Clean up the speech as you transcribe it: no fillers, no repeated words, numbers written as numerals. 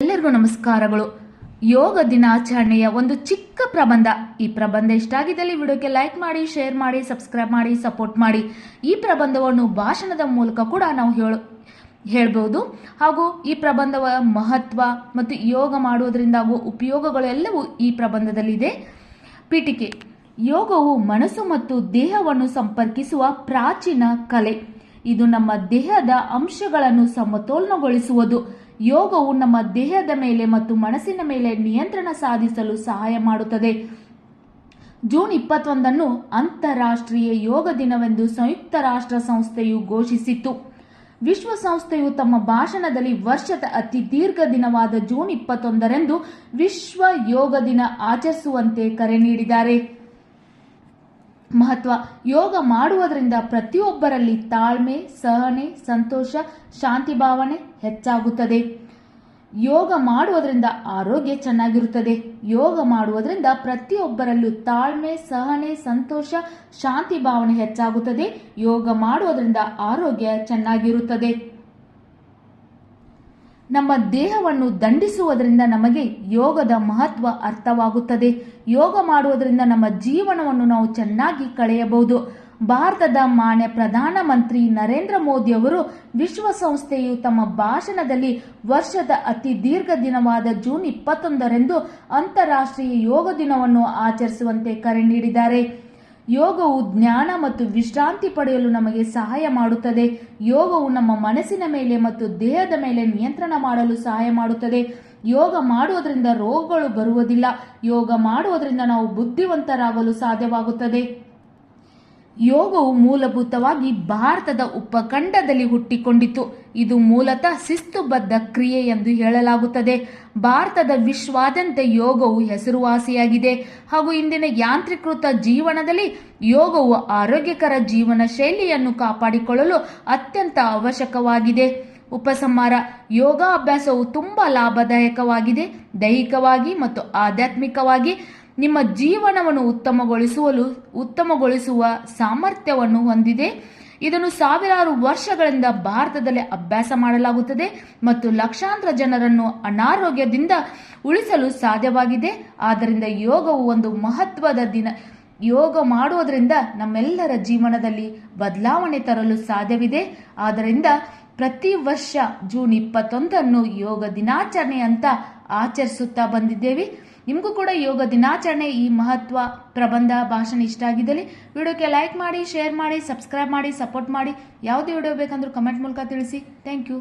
ಎಲ್ಲರಿಗೂ ನಮಸ್ಕಾರಗಳು. ಯೋಗ ದಿನಾಚರಣೆಯ ಒಂದು ಚಿಕ್ಕ ಪ್ರಬಂಧ. ಈ ಪ್ರಬಂಧ ಇಷ್ಟ ಆಗಿದ್ದಲ್ಲಿ ವಿಡಿಯೋಕ್ಕೆ ಲೈಕ್ ಮಾಡಿ, ಶೇರ್ ಮಾಡಿ, ಸಬ್ಸ್ಕ್ರೈಬ್ ಮಾಡಿ, ಸಪೋರ್ಟ್ ಮಾಡಿ. ಈ ಪ್ರಬಂಧವನ್ನು ಭಾಷಣದ ಮೂಲಕ ಕೂಡ ನಾವು ಹೇಳ್ಬೋದು. ಹಾಗೂ ಈ ಪ್ರಬಂಧವ ಮಹತ್ವ ಮತ್ತು ಯೋಗ ಮಾಡುವುದರಿಂದ ಆಗುವ ಉಪಯೋಗಗಳೆಲ್ಲವೂ ಈ ಪ್ರಬಂಧದಲ್ಲಿದೆ. ಪೀಠಿಕೆ: ಯೋಗವು ಮನಸ್ಸು ಮತ್ತು ದೇಹವನ್ನು ಸಂಪರ್ಕಿಸುವ ಪ್ರಾಚೀನ ಕಲೆ. ಇದು ನಮ್ಮ ದೇಹದ ಅಂಶಗಳನ್ನು ಸಮತೋಲನಗೊಳಿಸುವುದು. ಯೋಗವು ನಮ್ಮ ದೇಹದ ಮೇಲೆ ಮತ್ತು ಮನಸ್ಸಿನ ಮೇಲೆ ನಿಯಂತ್ರಣ ಸಾಧಿಸಲು ಸಹಾಯ ಮಾಡುತ್ತದೆ. ಜೂನ್ 21 ಅಂತಾರಾಷ್ಟ್ರೀಯ ಯೋಗ ದಿನವೆಂದು ಸಂಯುಕ್ತ ರಾಷ್ಟ್ರ ಸಂಸ್ಥೆಯು ಘೋಷಿಸಿತು. ವಿಶ್ವಸಂಸ್ಥೆಯು ತಮ್ಮ ಭಾಷಣದಲ್ಲಿ ವರ್ಷದ ಅತಿ ದೀರ್ಘ ದಿನವಾದ ಜೂನ್ 21 ವಿಶ್ವ ಯೋಗ ದಿನ ಆಚರಿಸುವಂತೆ ಕರೆ ನೀಡಿದ್ದಾರೆ. ಮಹತ್ವ: ಯೋಗ ಮಾಡುವುದರಿಂದ ಪ್ರತಿಯೊಬ್ಬರಲ್ಲಿ ತಾಳ್ಮೆ, ಸಹನೆ, ಸಂತೋಷ, ಶಾಂತಿ ಭಾವನೆ ಹೆಚ್ಚಾಗುತ್ತದೆ. ಯೋಗ ಮಾಡುವುದರಿಂದ ಆರೋಗ್ಯ ಚೆನ್ನಾಗಿರುತ್ತದೆ. ಯೋಗ ಮಾಡುವುದರಿಂದ ಪ್ರತಿಯೊಬ್ಬರಲ್ಲೂ ತಾಳ್ಮೆ, ಸಹನೆ, ಸಂತೋಷ, ಶಾಂತಿ ಭಾವನೆ ಹೆಚ್ಚಾಗುತ್ತದೆ. ಯೋಗ ಮಾಡುವುದರಿಂದ ಆರೋಗ್ಯ ಚೆನ್ನಾಗಿರುತ್ತದೆ. ನಮ್ಮ ದೇಹವನ್ನು ದಂಡಿಸುವುದರಿಂದ ನಮಗೆ ಯೋಗದ ಮಹತ್ವ ಅರ್ಥವಾಗುತ್ತದೆ. ಯೋಗ ಮಾಡುವುದರಿಂದ ನಮ್ಮ ಜೀವನವನ್ನು ನಾವು ಚೆನ್ನಾಗಿ ಕಳೆಯಬಹುದು. ಭಾರತದ ಮಾನ್ಯ ಪ್ರಧಾನಮಂತ್ರಿ ನರೇಂದ್ರ ಮೋದಿ ಅವರು ವಿಶ್ವಸಂಸ್ಥೆಯು ತಮ್ಮ ಭಾಷಣದಲ್ಲಿ ವರ್ಷದ ಅತಿ ದೀರ್ಘ ದಿನವಾದ ಜೂನ್ 21 ಅಂತಾರಾಷ್ಟ್ರೀಯ ಯೋಗ ದಿನವನ್ನು ಆಚರಿಸುವಂತೆ ಕರೆ ನೀಡಿದ್ದಾರೆ. ಯೋಗವು ಜ್ಞಾನ ಮತ್ತು ವಿಶ್ರಾಂತಿ ಪಡೆಯಲು ನಮಗೆ ಸಹಾಯ ಮಾಡುತ್ತದೆ. ಯೋಗವು ನಮ್ಮ ಮನಸ್ಸಿನ ಮೇಲೆ ಮತ್ತು ದೇಹದ ಮೇಲೆ ನಿಯಂತ್ರಣ ಮಾಡಲು ಸಹಾಯ ಮಾಡುತ್ತದೆ. ಯೋಗ ಮಾಡುವುದರಿಂದ ರೋಗಗಳು ಬರುವುದಿಲ್ಲ. ಯೋಗ ಮಾಡುವುದರಿಂದ ನಾವು ಬುದ್ಧಿವಂತರಾಗಲು ಸಾಧ್ಯವಾಗುತ್ತದೆ. ಯೋಗವು ಮೂಲಭೂತವಾಗಿ ಭಾರತದ ಉಪಖಂಡದಲ್ಲಿ ಹುಟ್ಟಿಕೊಂಡಿತು. ಇದು ಮೂಲತಃ ಶಿಸ್ತುಬದ್ಧ ಕ್ರಿಯೆ ಎಂದು ಹೇಳಲಾಗುತ್ತದೆ. ಭಾರತದ ವಿಶ್ವಾದ್ಯಂತ ಯೋಗವು ಹೆಸರುವಾಸಿಯಾಗಿದೆ. ಹಾಗೂ ಇಂದಿನ ಯಾಂತ್ರೀಕೃತ ಜೀವನದಲ್ಲಿ ಯೋಗವು ಆರೋಗ್ಯಕರ ಜೀವನ ಶೈಲಿಯನ್ನು ಕಾಪಾಡಿಕೊಳ್ಳಲು ಅತ್ಯಂತ ಅವಶ್ಯಕವಾಗಿದೆ. ಉಪಸಂಹಾರ: ಯೋಗಾಭ್ಯಾಸವು ತುಂಬಾ ಲಾಭದಾಯಕವಾಗಿದೆ. ದೈಹಿಕವಾಗಿ ಮತ್ತು ಆಧ್ಯಾತ್ಮಿಕವಾಗಿ ನಿಮ್ಮ ಜೀವನವನ್ನು ಉತ್ತಮಗೊಳಿಸುವ ಸಾಮರ್ಥ್ಯವನ್ನು ಹೊಂದಿದೆ. ಇದನ್ನು ಸಾವಿರಾರು ವರ್ಷಗಳಿಂದ ಭಾರತದಲ್ಲಿ ಅಭ್ಯಾಸ ಮಾಡಲಾಗುತ್ತದೆ ಮತ್ತು ಲಕ್ಷಾಂತರ ಜನರನ್ನು ಅನಾರೋಗ್ಯದಿಂದ ಉಳಿಸಲು ಸಾಧ್ಯವಾಗಿದೆ. ಆದ್ದರಿಂದ ಯೋಗವು ಒಂದು ಮಹತ್ವದ ದಿನ. ಯೋಗ ಮಾಡುವುದರಿಂದ ನಮ್ಮೆಲ್ಲರ ಜೀವನದಲ್ಲಿ ಬದಲಾವಣೆ ತರಲು ಸಾಧ್ಯವಿದೆ. ಆದ್ದರಿಂದ ಪ್ರತಿ ವರ್ಷ ಜೂನ್ 21 ಯೋಗ ದಿನಾಚರಣೆ ಅಂತ ಆಚರಿಸುತ್ತಾ ಬಂದಿದ್ದೇವೆ. ನಿಮಗೂ ಕೂಡ ಯೋಗ ದಿನಾಚರಣೆ ಈ ಮಹತ್ವ ಪ್ರಬಂಧ ಭಾಷಣ ಇಷ್ಟ ಆಗಿದ್ದಲ್ಲಿ ವಿಡಿಯೋಕ್ಕೆ ಲೈಕ್ ಮಾಡಿ, ಶೇರ್ ಮಾಡಿ, ಸಬ್ಸ್ಕ್ರೈಬ್ ಮಾಡಿ, ಸಪೋರ್ಟ್ ಮಾಡಿ. ಯಾವುದೇ ವಿಡಿಯೋ ಬೇಕಂದ್ರೂ ಕಮೆಂಟ್ ಮೂಲಕ ತಿಳಿಸಿ. Thank you.